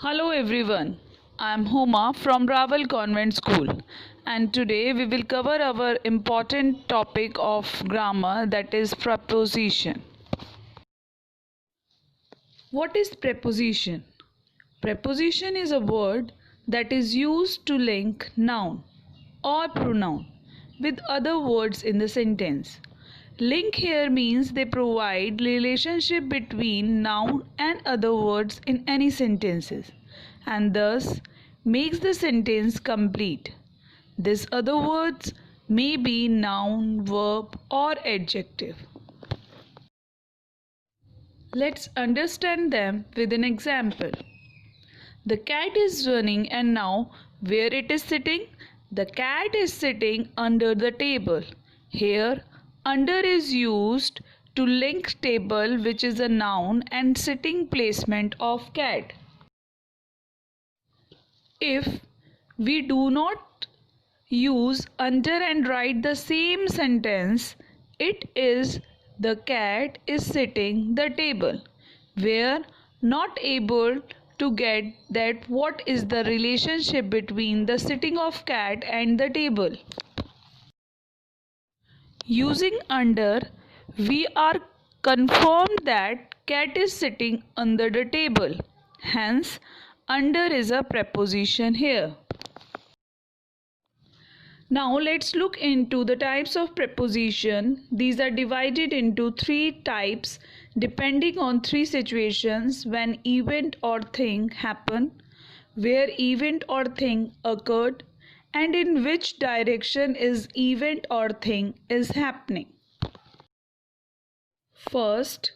Hello everyone, I am Homa from Raval Convent School, and today we will cover our important topic of grammar, that is preposition. What is preposition? Preposition is a word that is used to link noun or pronoun with other words in the sentence. Link here means they provide relationship between noun and other words in any sentences and thus makes the sentence complete. These other words may be noun, verb or adjective. Let's understand them with an example. The cat is running and now where it is sitting? The cat is sitting under the table. Here under is used to link table, which is a noun, and sitting placement of cat. If we do not use under and write the same sentence, it is the cat is sitting the table. We are not able to get that what is the relationship between the sitting of cat and the table. Using under, we are confirmed that cat is sitting under the table. Hence, under is a preposition here. Now let's look into the types of preposition. These are divided into three types depending on three situations: when event or thing happen, where event or thing occurred, and in which direction is event or thing is happening. First,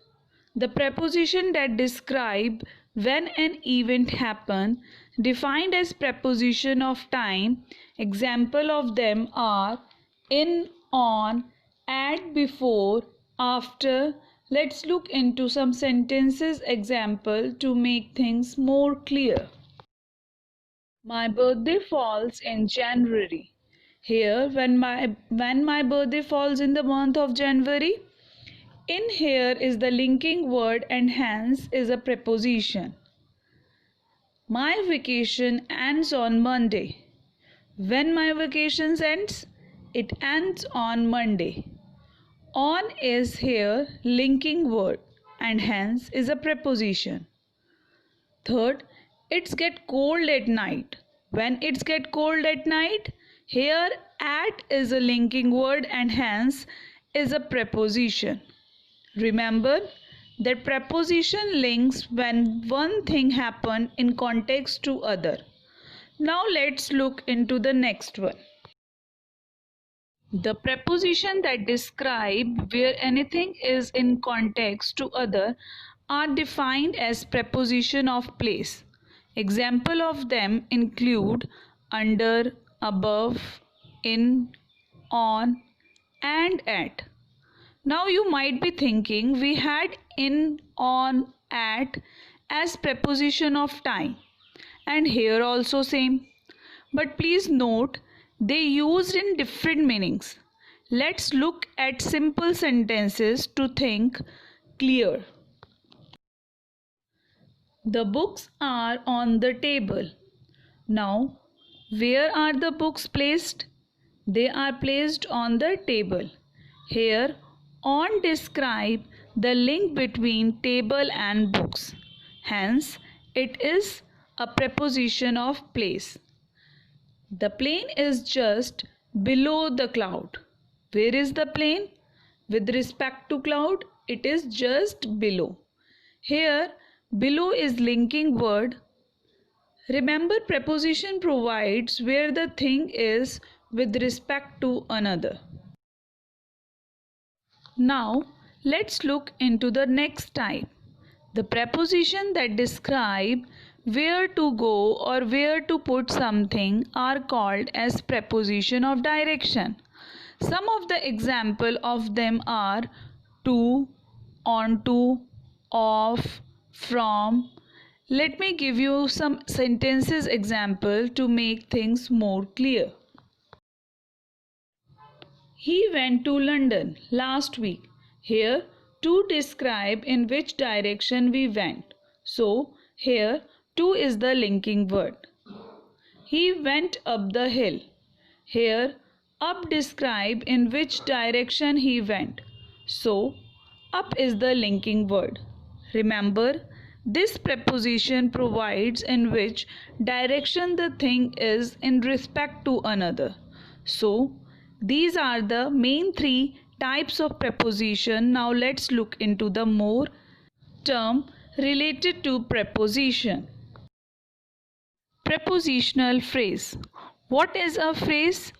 the preposition that describe when an event happen, defined as preposition of time. Example of them are in, on, at, before, after. Let's look into some sentences example to make things more clear. My birthday falls in January. Here, when my birthday falls in the month of January, in here is the linking word and hence is a preposition. My vacation ends on Monday. When my vacation ends, it ends on Monday. On is here linking word and hence is a preposition. Third, it's get cold at night. When it's get cold at night, here at is a linking word and hence is a preposition. Remember that preposition links when one thing happen in context to other. Now let's look into the next one. The preposition that describe where anything is in context to other are defined as preposition of place. Example of them include under, above, in, on, and at. Now you might be thinking we had in, on, at as preposition of time and here also same. But please note they used in different meanings. Let's look at simple sentences to think clear. The books are on the table. Now, where are the books placed? They are placed on the table. Here, on describe the link between table and books. Hence, it is a preposition of place. The plane is just below the cloud. Where is the plane? With respect to cloud, it is just below. Here, below is linking word. Remember, preposition provides where the thing is with respect to another. Now, let's look into the next type. The preposition that describe where to go or where to put something are called as preposition of direction. Some of the example of them are to, onto, off, from. Let me give you some sentences example to make things more clear. He went to London last week. Here, to describe in which direction we went. So, here To is the linking word. He went up the hill. Here, up describe in which direction he went. So, up is the linking word. Remember, this preposition provides in which direction the thing is in respect to another. So, these are the main three types of preposition. Now let's look into the more term related to preposition. Prepositional phrase. What is a phrase?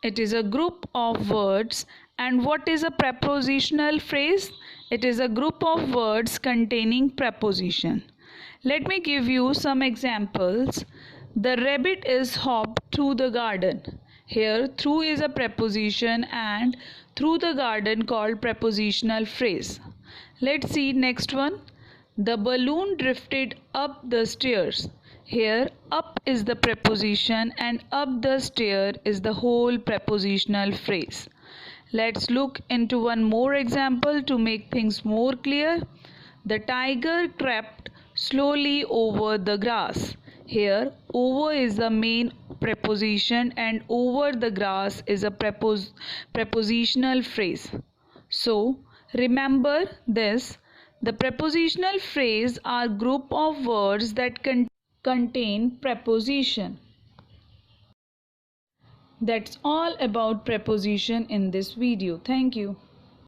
It is a group of words. And what is a prepositional phrase? It is a group of words containing preposition. Let me give you some examples. The rabbit is hopped through the garden. Here, through is a preposition and through the garden called prepositional phrase. Let's see next one. The balloon drifted up the stairs. Here, up is the preposition and up the stair is the whole prepositional phrase. Let's look into one more example to make things more clear. The tiger crept slowly over the grass. Here, over is the main preposition and over the grass is a prepositional phrase. So, remember this. The prepositional phrase are group of words that contain preposition. That's all about preposition in this video. Thank you.